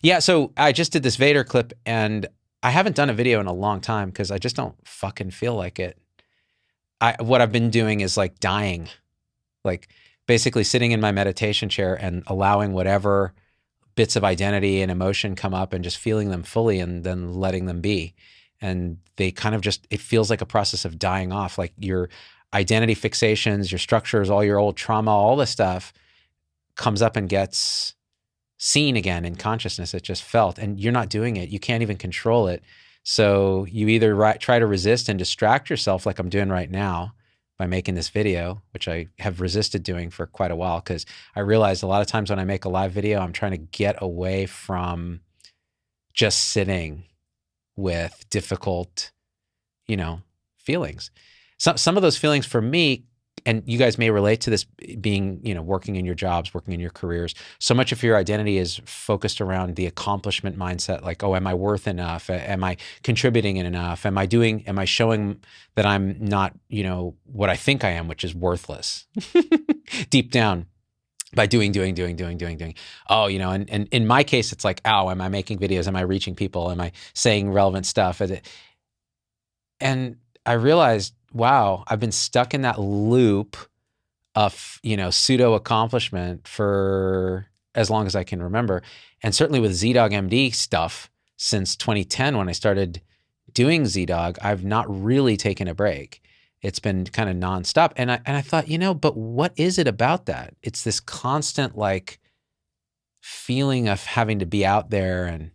Yeah, so I just did this Vader clip, and I haven't done a video in a long time because I just don't fucking feel like it. What I've been doing is like dying, like basically sitting in my meditation chair and allowing whatever bits of identity and emotion come up and just feeling them fully and then letting them be. And they kind of just, it feels like a process of dying off, like your identity fixations, your structures, all your old trauma, all this stuff comes up and gets seen again in consciousness. It just felt, and you're not doing it. You can't even control it. So you either try to resist and distract yourself like I'm doing right now by making this video, which I have resisted doing for quite a while because I realized a lot of times when I make a live video, I'm trying to get away from just sitting with difficult, feelings. Some of those feelings for me, and you guys may relate to this being, working in your jobs, working in your careers. So much of your identity is focused around the accomplishment mindset. Like, oh, am I worth enough? Am I contributing enough? Am I showing that I'm not, what I think I am, which is worthless deep down by doing. Oh, and in my case, it's like, oh, am I making videos? Am I reaching people? Am I saying relevant stuff? And I realized, wow, I've been stuck in that loop of, pseudo accomplishment for as long as I can remember. And certainly with ZDogg MD stuff since 2010, when I started doing ZDogg, I've not really taken a break. It's been kind of nonstop. And I thought, but what is it about that? It's this constant like feeling of having to be out there.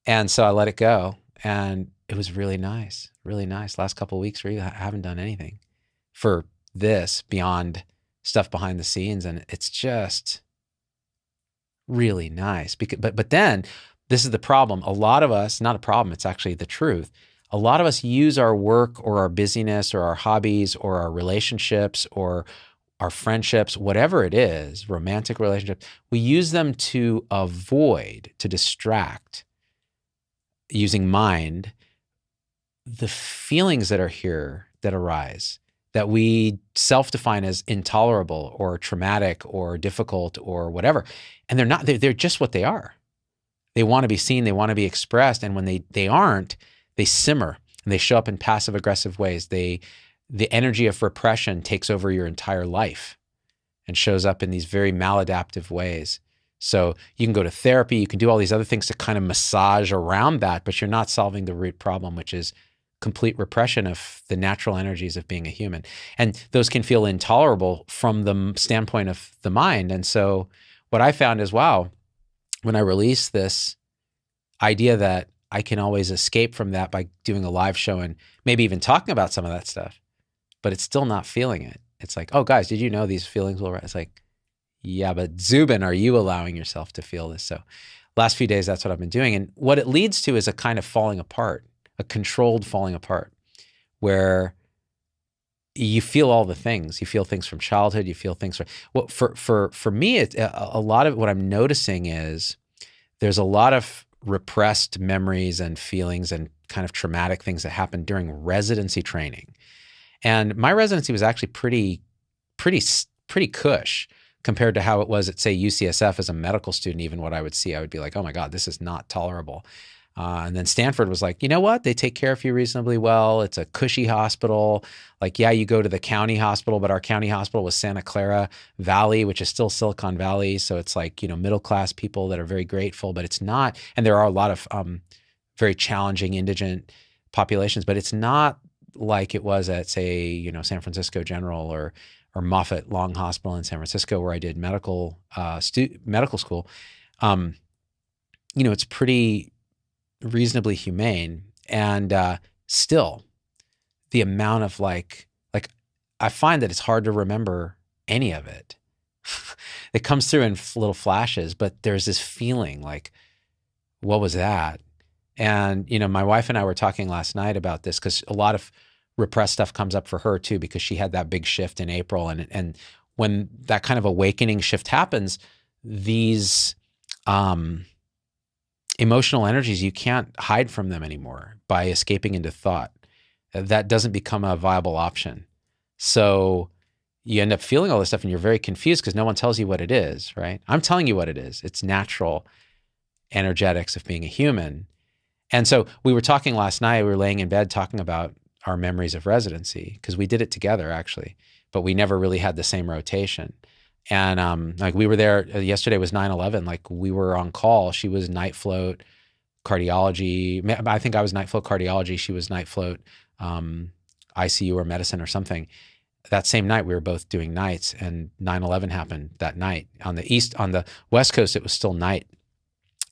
And so I let it go. And it was really nice, really nice. Last couple of weeks, really, I haven't done anything for this beyond stuff behind the scenes. And it's just really nice. But then this is the problem. A lot of us, not a problem, it's actually the truth. A lot of us use our work or our busyness or our hobbies or our relationships or our friendships, whatever it is, romantic relationships, we use them to avoid, to distract, using mind, the feelings that are here that arise that we self-define as intolerable or traumatic or difficult or whatever. And they're not, they're just what they are. They want to be seen, they want to be expressed. And when they aren't, they simmer and they show up in passive aggressive ways. The energy of repression takes over your entire life and shows up in these very maladaptive ways. So you can go to therapy, you can do all these other things to kind of massage around that, but you're not solving the root problem, which is complete repression of the natural energies of being a human. And those can feel intolerable from the standpoint of the mind. And so what I found is, wow, when I release this idea that I can always escape from that by doing a live show and maybe even talking about some of that stuff, but it's still not feeling it. It's like, oh, guys, did you know these feelings will rise? It's like, yeah, but Zubin, are you allowing yourself to feel this? So last few days, that's what I've been doing. And what it leads to is a kind of falling apart, a controlled falling apart, where you feel all the things. You feel things from childhood. You feel things from, well, for me, a lot of what I'm noticing is there's a lot of repressed memories and feelings and kind of traumatic things that happened during residency training. And my residency was actually pretty cush compared to how it was at, say, UCSF as a medical student. Even what I would see, I would be like, oh my God, this is not tolerable. And then Stanford was like, you know what? They take care of you reasonably well. It's a cushy hospital. Like, yeah, you go to the county hospital, but our county hospital was Santa Clara Valley, which is still Silicon Valley. So it's like, middle-class people that are very grateful, but it's not. And there are a lot of very challenging indigent populations, but it's not like it was at, say, San Francisco General or Moffitt Long Hospital in San Francisco, where I did medical school. It's pretty reasonably humane, and still the amount of like I find that it's hard to remember any of it. It comes through in little flashes, but there's this feeling like, what was that? And my wife and I were talking last night about this because a lot of repressed stuff comes up for her too, because she had that big shift in April, and when that kind of awakening shift happens, these emotional energies, you can't hide from them anymore by escaping into thought. That doesn't become a viable option. So you end up feeling all this stuff and you're very confused because no one tells you what it is, right? I'm telling you what it is. It's natural. energetics of being a human. And so we were talking last night, we were laying in bed talking about our memories of residency, because we did it together actually, but we never really had the same rotation. And like we were there, yesterday was 9/11, like we were on call. She was night float cardiology. I think I was night float cardiology. She was night float ICU or medicine or something. That same night we were both doing nights, and 9/11 happened that night. On the West Coast, it was still night.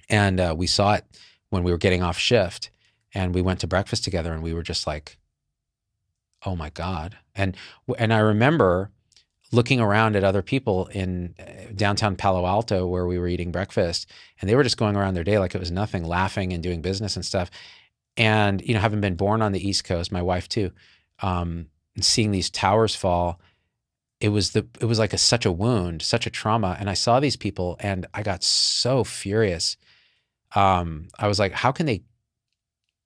And we saw it when we were getting off shift, and we went to breakfast together, and we were just like, oh my God. And I remember looking around at other people in downtown Palo Alto where we were eating breakfast, and they were just going around their day like it was nothing, laughing and doing business and stuff. And, you know, having been born on the East Coast, my wife too, and seeing these towers fall, it was like such a wound, such a trauma. And I saw these people and I got so furious. I was like, how can they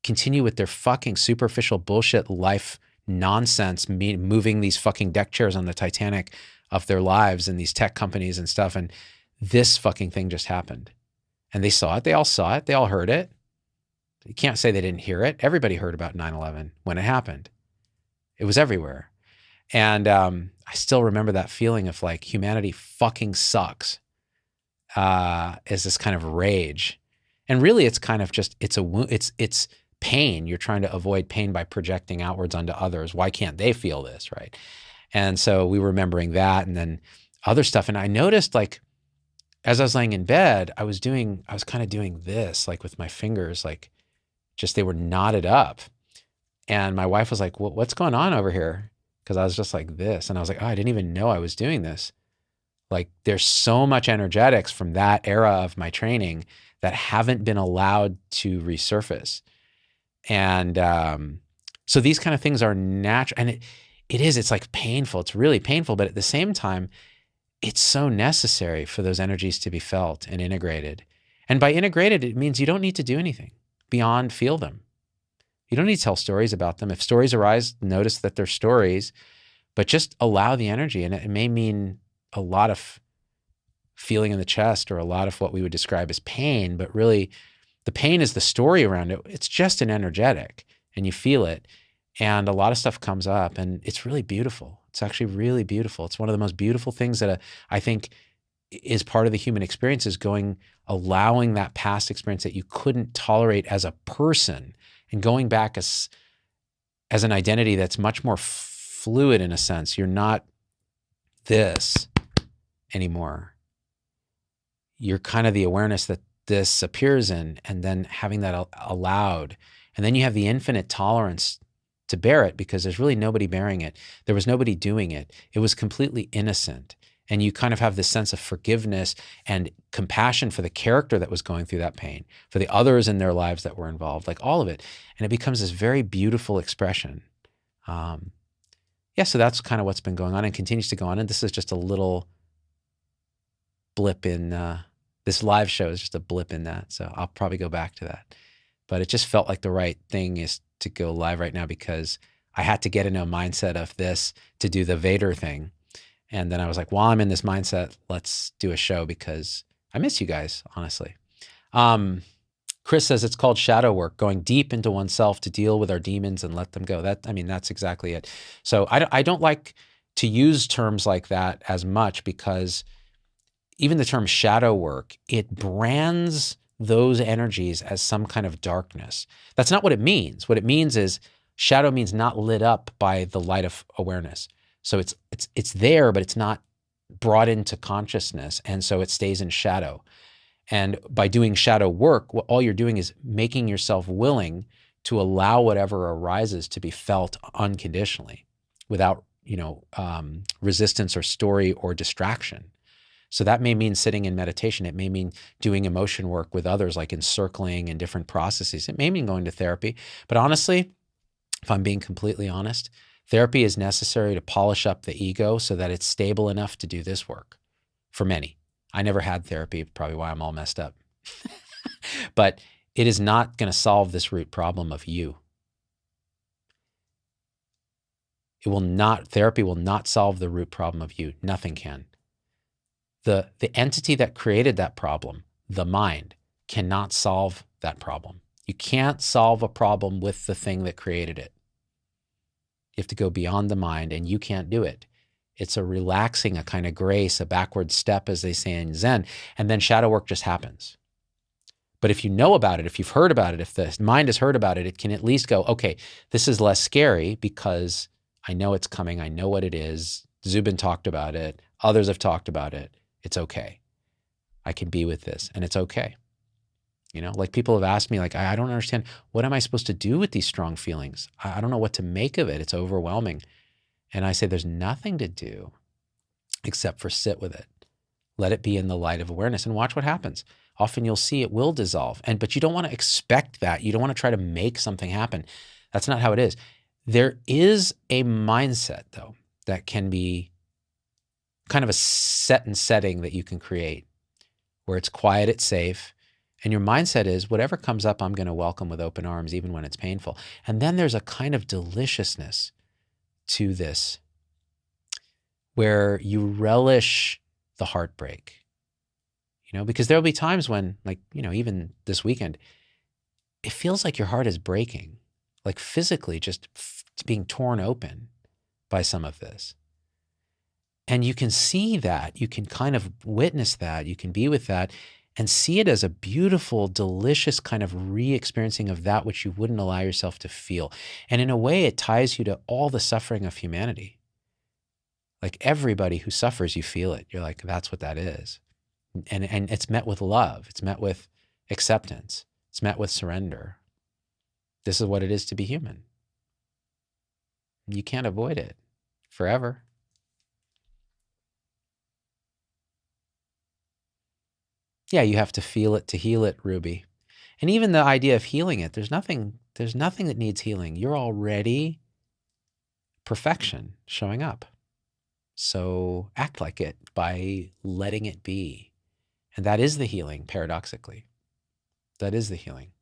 continue with their fucking superficial bullshit life nonsense, moving these fucking deck chairs on the Titanic of their lives and these tech companies and stuff. And this fucking thing just happened. And they saw it. They all saw it. They all heard it. You can't say they didn't hear it. Everybody heard about 9/11 when it happened. It was everywhere. And I still remember that feeling of like humanity fucking sucks, as this kind of rage. And really it's kind of just, it's pain. You're trying to avoid pain by projecting outwards onto others. Why can't they feel this, right? And so we were remembering that, and then other stuff. And I noticed, like, as I was laying in bed, I was kind of doing this, like with my fingers, like just they were knotted up. And my wife was like, well, what's going on over here? Because I was just like this. And I was like, oh, I didn't even know I was doing this. Like there's so much energetics from that era of my training that haven't been allowed to resurface. And so these kind of things are natural. And it's like painful. It's really painful. But at the same time, it's so necessary for those energies to be felt and integrated. And by integrated, it means you don't need to do anything beyond feel them. You don't need to tell stories about them. If stories arise, notice that they're stories, but just allow the energy. And it may mean a lot of feeling in the chest or a lot of what we would describe as pain, but really the pain is the story around it. It's just an energetic, and you feel it. And a lot of stuff comes up, and it's really beautiful. It's actually really beautiful. It's one of the most beautiful things that I think is part of the human experience, is allowing that past experience that you couldn't tolerate as a person, and going back as an identity that's much more fluid in a sense. You're not this anymore. You're kind of the awareness that this appears in, and then having that allowed. And then you have the infinite tolerance to bear it, because there's really nobody bearing it. There was nobody doing it. It was completely innocent. And you kind of have this sense of forgiveness and compassion for the character that was going through that pain, for the others in their lives that were involved, like all of it. And it becomes this very beautiful expression. Yeah, so that's kind of what's been going on and continues to go on. And this is just a little blip in, this live show is just a blip in that. So I'll probably go back to that. But it just felt like the right thing is to go live right now, because I had to get into a mindset of this to do the Vader thing. And then I was like, while I'm in this mindset, let's do a show, because I miss you guys, honestly. Chris says it's called shadow work, going deep into oneself to deal with our demons and let them go. That's exactly it. So I don't like to use terms like that as much, because even the term shadow work, it brands those energies as some kind of darkness. That's not what it means. What it means is shadow means not lit up by the light of awareness. So it's there, but it's not brought into consciousness. And so it stays in shadow. And by doing shadow work, all you're doing is making yourself willing to allow whatever arises to be felt unconditionally, without, resistance or story or distraction. So that may mean sitting in meditation. It may mean doing emotion work with others, like encircling and different processes. It may mean going to therapy. But honestly, if I'm being completely honest, therapy is necessary to polish up the ego so that it's stable enough to do this work for many. I never had therapy, probably why I'm all messed up. But it is not going to solve this root problem of you. Therapy will not solve the root problem of you. Nothing can. The entity that created that problem, the mind, cannot solve that problem. You can't solve a problem with the thing that created it. You have to go beyond the mind, and you can't do it. It's a relaxing, a kind of grace, a backward step, as they say in Zen, and then shadow work just happens. But if you know about it, if you've heard about it, if the mind has heard about it, it can at least go, okay, this is less scary because I know it's coming. I know what it is. Zubin talked about it. Others have talked about it. It's okay. I can be with this, and it's okay. You know, like people have asked me, like, I don't understand. What am I supposed to do with these strong feelings? I don't know what to make of it. It's overwhelming. And I say, there's nothing to do except for sit with it. Let it be in the light of awareness and watch what happens. Often you'll see it will dissolve. But you don't want to expect that. You don't want to try to make something happen. That's not how it is. There is a mindset, though, that can be kind of a set and setting that you can create where it's quiet, it's safe. And your mindset is whatever comes up, I'm going to welcome with open arms, even when it's painful. And then there's a kind of deliciousness to this where you relish the heartbreak, you know, because there'll be times when, like, you know, even this weekend, it feels like your heart is breaking, like physically just being torn open by some of this. And you can see that, you can kind of witness that, you can be with that and see it as a beautiful, delicious kind of re-experiencing of that which you wouldn't allow yourself to feel. And in a way, it ties you to all the suffering of humanity. Like everybody who suffers, you feel it. You're like, that's what that is. And it's met with love. It's met with acceptance. It's met with surrender. This is what it is to be human. You can't avoid it forever. Yeah, you have to feel it to heal it, Ruby. And even the idea of healing it, there's nothing that needs healing. You're already perfection showing up. So act like it by letting it be. And that is the healing, paradoxically. That is the healing.